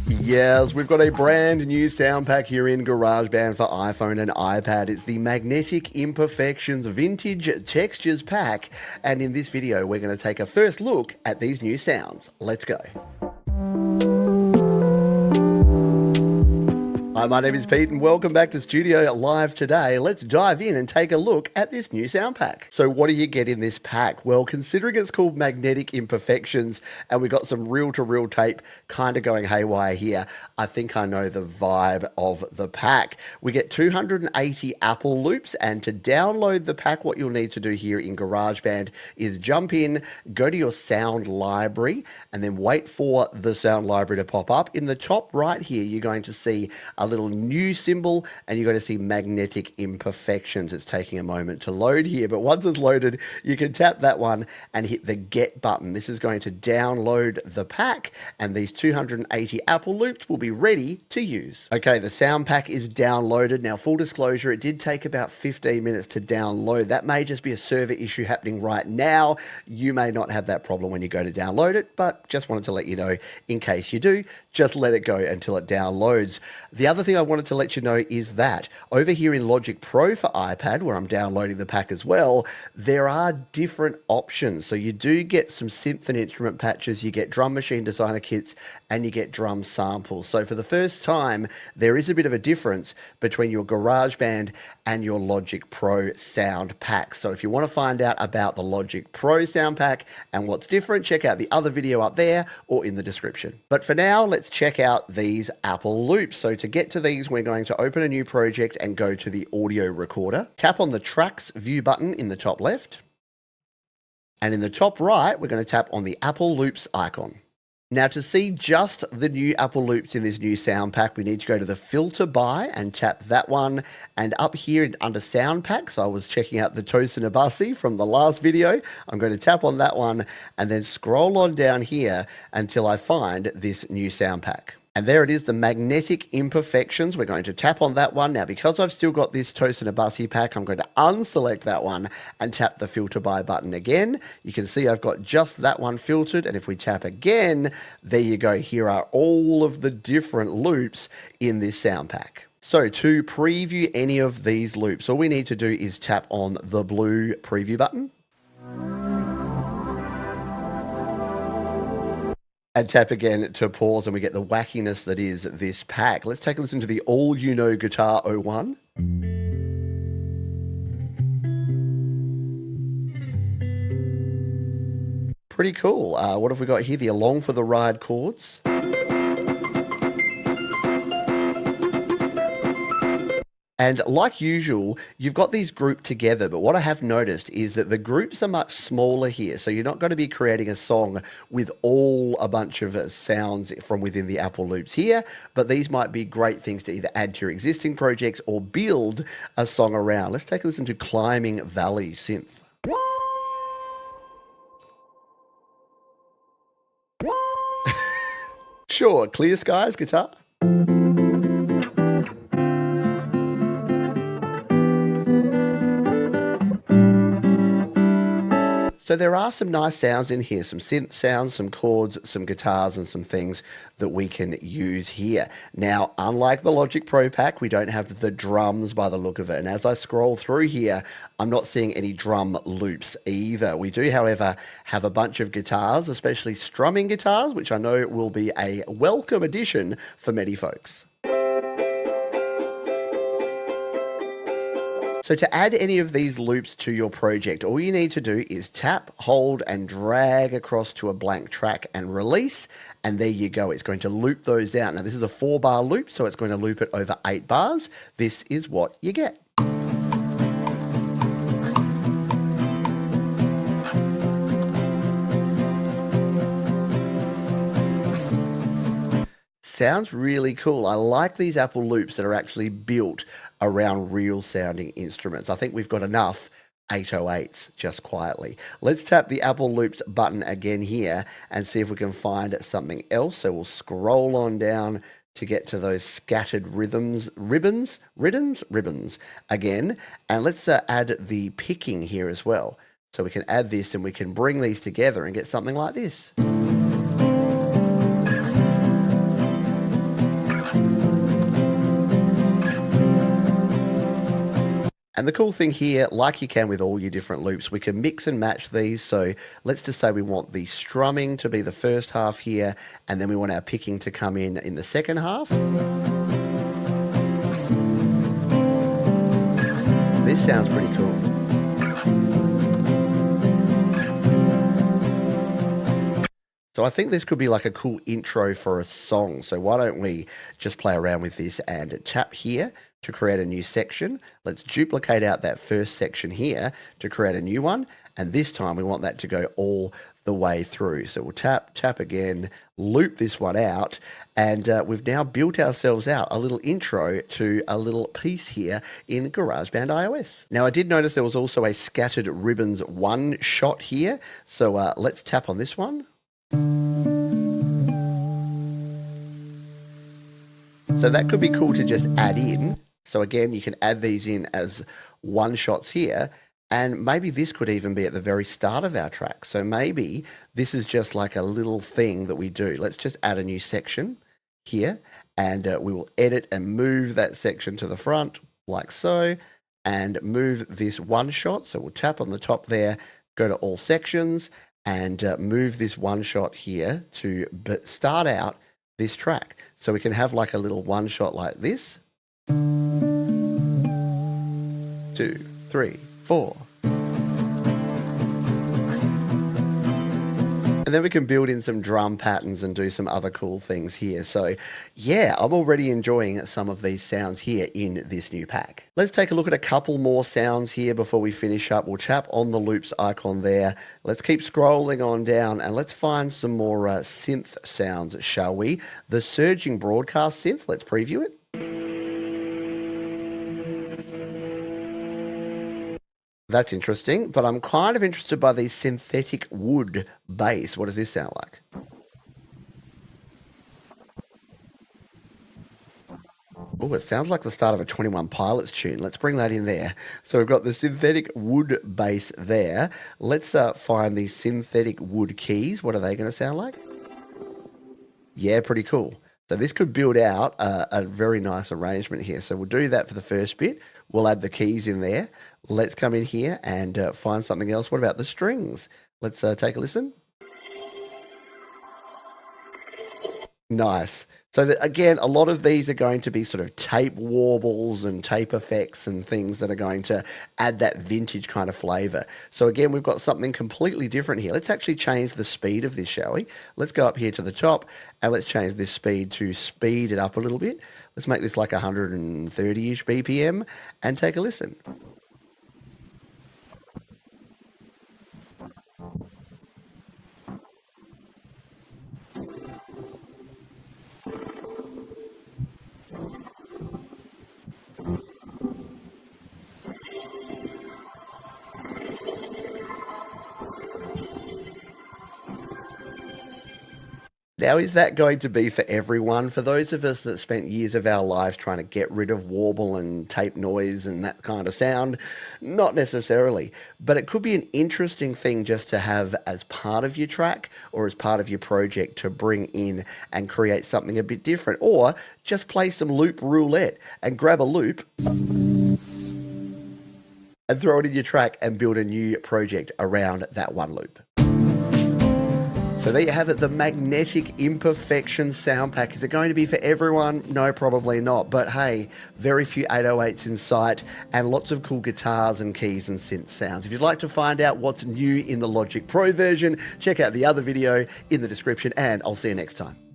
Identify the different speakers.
Speaker 1: Yes, we've got a brand new sound pack here in GarageBand for iPhone and iPad. It's the Magnetic Imperfections Vintage Textures Pack. And in this video, we're going to take a first look at these new sounds. Let's go. Hi, my name is Pete and welcome back to Studio Live today. Let's dive in and take a look at this new sound pack. So what do you get in this pack? Well, considering it's called Magnetic Imperfections and we've got some reel-to-reel tape kind of going haywire here, I think I know the vibe of the pack. We get 280 Apple loops, and to download the pack, what you'll need to do here in GarageBand is jump in, go to your sound library, and then wait for the sound library to pop up. In the top right here, you're going to see a little new symbol and you're going to see Magnetic Imperfections. It's taking a moment to load here, but once it's loaded, you can tap that one and hit the get button. This is going to download the pack and these 280 Apple loops will be ready to use. Okay, the sound pack is downloaded. Now, full disclosure, it did take about 15 minutes to download. That may just be a server issue happening right now. You may not have that problem when you go to download it, but just wanted to let you know in case you do, just let it go until it downloads. The other thing I wanted to let you know is that over here in Logic Pro for iPad, where I'm downloading the pack as well, there are different options. So you do get some synth and instrument patches, you get drum machine designer kits, and you get drum samples. So for the first time, there is a bit of a difference between your GarageBand and your Logic Pro sound pack. So if you want to find out about the Logic Pro sound pack and what's different, check out the other video up there or in the description. But for now, let's check out these Apple loops. So to get to these, we're going to open a new project and go to the audio recorder. Tap on the Tracks View button in the top left. And in the top right, we're going to tap on the Apple Loops icon. Now, to see just the new Apple loops in this new sound pack, we need to go to the Filter By and tap that one. And up here under Sound Packs, I was checking out the Tosinabasi from the last video. I'm going to tap on that one and then scroll on down here until I find this new sound pack. And there it is, the Magnetic Imperfections. We're going to tap on that one. Now, because I've still got this Tosinabasi pack, I'm going to unselect that one and tap the Filter By button again. You can see I've got just that one filtered. And if we tap again, there you go. Here are all of the different loops in this sound pack. So to preview any of these loops, all we need to do is tap on the blue preview button. And tap again to pause and we get the wackiness that is this pack. Let's take a listen to the All You Know Guitar 01. Pretty cool. What have we got here? The Along for the Ride chords. And like usual, you've got these grouped together, but what I have noticed is that the groups are much smaller here. So you're not going to be creating a song with a bunch of sounds from within the Apple loops here, but these might be great things to either add to your existing projects or build a song around. Let's take a listen to Climbing Valley Synth. Sure, Clear Skies guitar. So there are some nice sounds in here, some synth sounds, some chords, some guitars, and some things that we can use here. Now, unlike the Logic Pro pack, we don't have the drums by the look of it. And as I scroll through here, I'm not seeing any drum loops either. We do, however, have a bunch of guitars, especially strumming guitars, which I know will be a welcome addition for many folks. So to add any of these loops to your project, all you need to do is tap, hold, and drag across to a blank track and release, and there you go. It's going to loop those out. Now, this is a 4-bar loop, so it's going to loop it over 8 bars. This is what you get. Sounds really cool. I like these Apple loops that are actually built around real sounding instruments. I think we've got enough 808s just quietly. Let's tap the Apple Loops button again here and see if we can find something else. So we'll scroll on down to get to those scattered ribbons again. And let's add the picking here as well. So we can add this and we can bring these together and get something like this. And the cool thing here, like you can with all your different loops, we can mix and match these. So let's just say we want the strumming to be the first half here, and then we want our picking to come in the second half. This sounds pretty cool. So I think this could be like a cool intro for a song. So why don't we just play around with this and tap here to create a new section. Let's duplicate out that first section here to create a new one. And this time we want that to go all the way through. So we'll tap, tap again, loop this one out, and we've now built ourselves out a little intro to a little piece here in GarageBand iOS. Now I did notice there was also a scattered ribbons one shot here. So let's tap on this one. So that could be cool to just add in. So again, you can add these in as one shots here, and maybe this could even be at the very start of our track. So maybe this is just like a little thing that we do. Let's just add a new section here, and we will edit and move that section to the front like so, and move this one shot. So we'll tap on the top there, go to all sections, and move this one shot here to start out this track. So we can have like a little one shot like this. 2, 3, 4. And then we can build in some drum patterns and do some other cool things here. So yeah, I'm already enjoying some of these sounds here in this new pack. Let's take a look at a couple more sounds here before we finish up. We'll tap on the loops icon there. Let's keep scrolling on down and let's find some more synth sounds, shall we? The surging broadcast synth, let's preview it. That's interesting, but I'm kind of interested by the synthetic wood bass. What does this sound like? Oh, it sounds like the start of a 21 Pilots tune. Let's bring that in there. So we've got the synthetic wood bass there. Let's find the synthetic wood keys. What are they going to sound like? Yeah, pretty cool. So this could build out a very nice arrangement here. So we'll do that for the first bit. We'll add the keys in there. Let's come in here and find something else. What about the strings? Let's take a listen. Nice. So again, a lot of these are going to be sort of tape warbles and tape effects and things that are going to add that vintage kind of flavor. So again, we've got something completely different here. Let's actually change the speed of this, shall we? Let's go up here to the top and let's change this speed to speed it up a little bit. Let's make this like 130-ish BPM and take a listen. Now, is that going to be for everyone? For those of us that spent years of our lives trying to get rid of warble and tape noise and that kind of sound? Not necessarily, but it could be an interesting thing just to have as part of your track or as part of your project to bring in and create something a bit different, or just play some loop roulette and grab a loop and throw it in your track and build a new project around that one loop. So there you have it, the magnetic Imperfections sound pack. Is it going to be for everyone? No, probably not. But hey, very few 808s in sight and lots of cool guitars and keys and synth sounds. If you'd like to find out what's new in the Logic Pro version, check out the other video in the description and I'll see you next time.